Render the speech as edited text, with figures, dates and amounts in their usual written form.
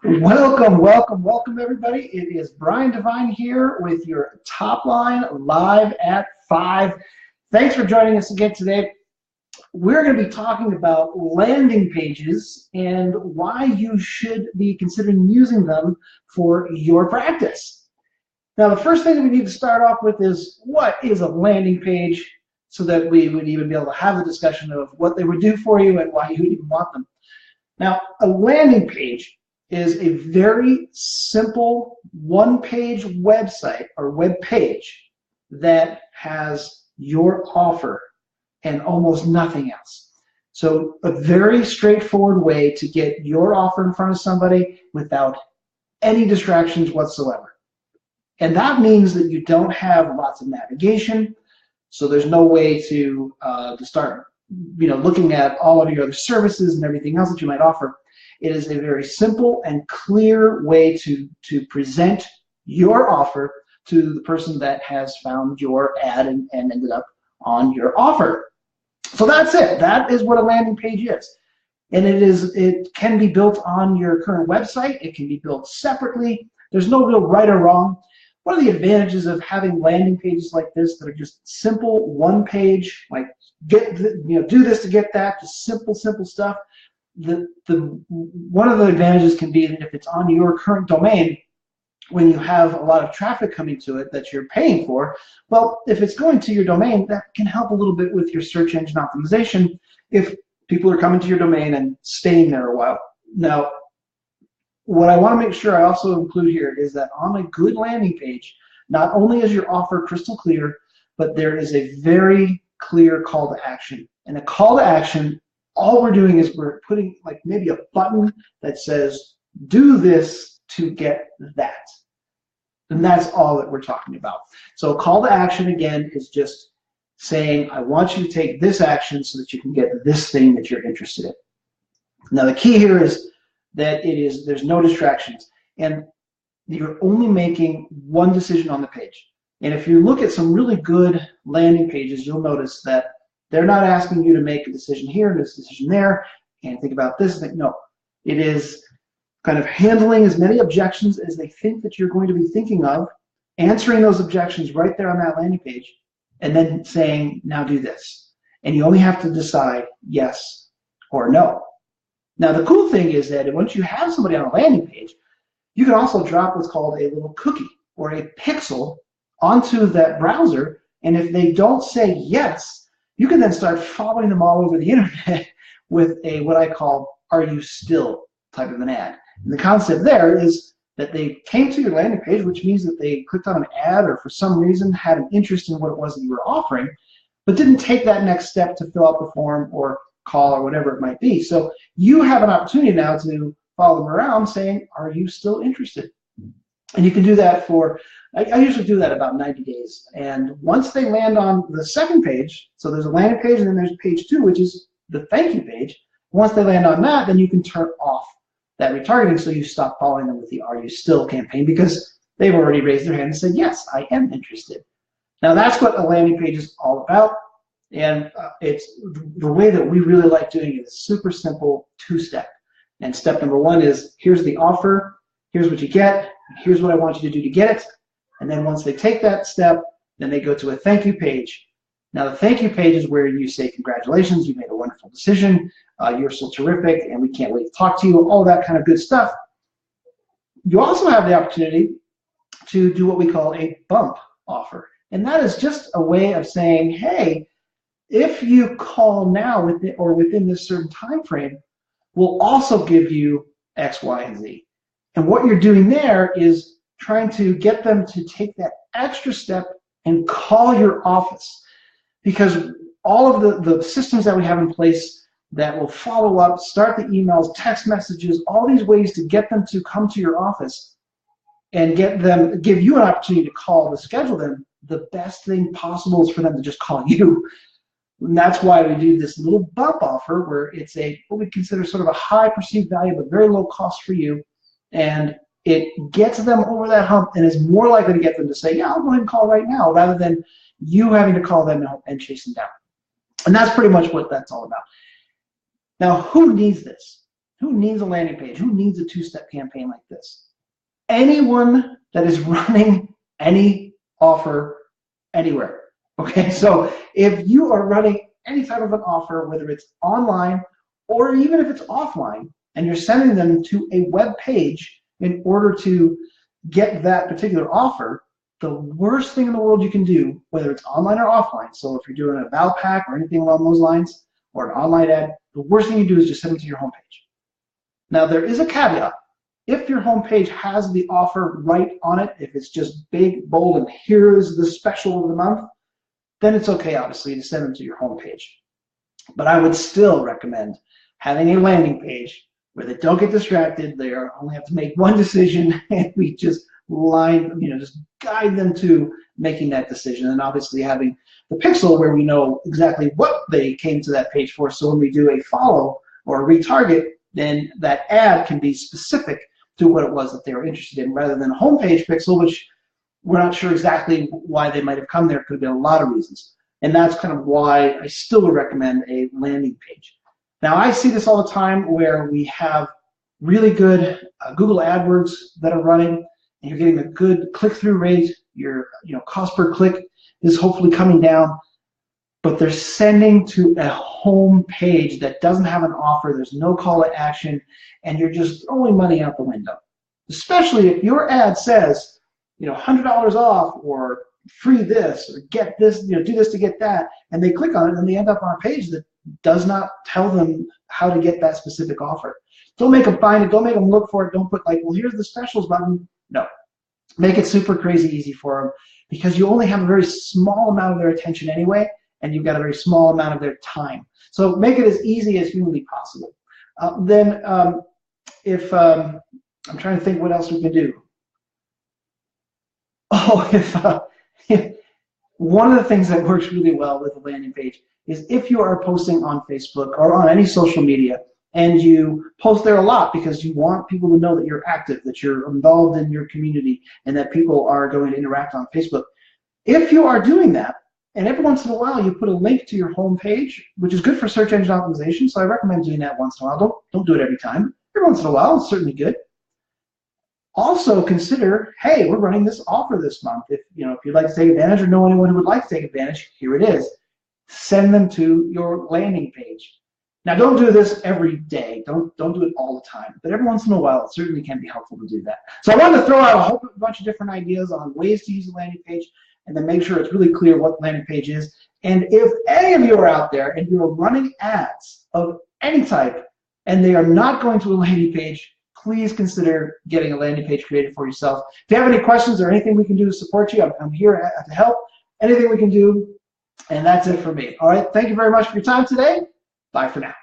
Welcome, everybody. It is Brian Devine here with your Top Line Live at 5. Thanks for joining us again today. We're going to be talking about landing pages and why you should be considering using them for your practice. Now, the first thing that we need to start off with is what is a landing page so that we would even be able to have the discussion of what they would do for you and why you would even want them. Now, a landing page is a very simple one-page website or web page that has your offer and almost nothing else. So a very straightforward way to get your offer in front of somebody without any distractions whatsoever. And that means that you don't have lots of navigation, so there's no way to start looking at all of your other services and everything else that you might offer. It is a very simple and clear way to present your offer to the person that has found your ad and ended up on your offer. So that's it. That is what a landing page is. And it can be built on your current website. It can be built separately. There's no real right or wrong. One of the advantages of having landing pages like this that are just simple, one page, like do this to get that, just simple stuff. One of the advantages can be that if it's on your current domain, when you have a lot of traffic coming to it that you're paying for, well, if it's going to your domain, that can help a little bit with your search engine optimization if people are coming to your domain and staying there a while. Now, what I want to make sure I also include here is that on a good landing page, not only is your offer crystal clear, but there is a very clear call to action. And a call to action, all we're doing is we're putting like maybe a button that says, do this to get that. And that's all that we're talking about. So a call to action, again, is just saying, I want you to take this action so that you can get this thing that you're interested in. Now, the key here is that there's no distractions. And you're only making one decision on the page. And if you look at some really good landing pages, you'll notice that they're not asking you to make a decision here and a decision there and think about this. No, it is kind of handling as many objections as they think that you're going to be thinking of, answering those objections right there on that landing page, and then saying, now do this. And you only have to decide yes or no. Now, the cool thing is that once you have somebody on a landing page, you can also drop what's called a little cookie or a pixel onto that browser, and if they don't say yes, you can then start following them all over the internet with a what I call "Are you still?" type of an ad. And the concept there is that they came to your landing page, which means that they clicked on an ad or for some reason had an interest in what it was that you were offering, but didn't take that next step to fill out the form or call or whatever it might be. So you have an opportunity now to follow them around saying, are you still interested? And you can do that for, I usually do that about 90 days. And once they land on the second page, so there's a landing page and then there's page 2, which is the thank you page. Once they land on that, then you can turn off that retargeting so you stop following them with the Are You Still campaign because they've already raised their hand and said, yes, I am interested. Now that's what a landing page is all about. And it's the way that we really like doing it is super simple, 2-step. And step number 1 is here's the offer, here's what you get, here's what I want you to do to get it. And then once they take that step, then they go to a thank you page. Now the thank you page is where you say congratulations, you made a wonderful decision, you're so terrific, and we can't wait to talk to you, all that kind of good stuff. You also have the opportunity to do what we call a bump offer. And that is just a way of saying, hey, if you call now within this certain time frame, we'll also give you X, Y, and Z. And what you're doing there is trying to get them to take that extra step and call your office. Because all of the systems that we have in place that will follow up, start the emails, text messages, all these ways to get them to come to your office and give you an opportunity to call, to schedule them, the best thing possible is for them to just call you. And that's why we do this little bump offer where it's what we consider sort of a high perceived value but very low cost for you. And it gets them over that hump and is more likely to get them to say, yeah, I'll go ahead and call right now, rather than you having to call them and chase them down. And that's pretty much what that's all about. Now, who needs this? Who needs a landing page? Who needs a two-step campaign like this? Anyone that is running any offer anywhere. Okay, so if you are running any type of an offer, whether it's online or even if it's offline, and you're sending them to a web page in order to get that particular offer, the worst thing in the world you can do, whether it's online or offline, so if you're doing a Valpak or anything along those lines, or an online ad, the worst thing you do is just send them to your homepage. Now, there is a caveat. If your homepage has the offer right on it, if it's just big, bold, and here is the special of the month, then it's okay, obviously, to send them to your homepage. But I would still recommend having a landing page where they don't get distracted. They only have to make one decision, and we just just guide them to making that decision. And obviously having the pixel where we know exactly what they came to that page for. So when we do a follow or a retarget, then that ad can be specific to what it was that they were interested in, rather than a homepage pixel, which we're not sure exactly why they might have come there. Could have been a lot of reasons. And that's kind of why I still would recommend a landing page. Now, I see this all the time where we have really good Google AdWords that are running, and you're getting a good click-through rate. Your cost per click is hopefully coming down, but they're sending to a home page that doesn't have an offer. There's no call to action, and you're just throwing money out the window. Especially if your ad says, $100 off, or free this, or get this, do this to get that, and they click on it and they end up on a page that does not tell them how to get that specific offer. Don't make them find it. Don't make them look for it. Don't put well, here's the specials button. No. Make it super crazy easy for them, because you only have a very small amount of their attention anyway, and you've got a very small amount of their time. So make it as easy as humanly possible. If I'm trying to think what else we can do. Oh, if one of the things that works really well with a landing page is if you are posting on Facebook or on any social media, and you post there a lot because you want people to know that you're active, that you're involved in your community, and that people are going to interact on Facebook. If you are doing that, and every once in a while you put a link to your home page, which is good for search engine optimization, so I recommend doing that once in a while. Don't do it every time. Every once in a while, it's certainly good. Also consider, hey, we're running this offer this month. If you'd like to take advantage or know anyone who would like to take advantage, here it is. Send them to your landing page. Now, don't do this every day. Don't do it all the time. But every once in a while, it certainly can be helpful to do that. So I wanted to throw out a whole bunch of different ideas on ways to use a landing page, and then make sure it's really clear what the landing page is. And if any of you are out there and you're running ads of any type, and they are not going to a landing page, please consider getting a landing page created for yourself. If you have any questions or anything we can do to support you, I'm here to help. Anything we can do, and that's it for me. All right, thank you very much for your time today. Bye for now.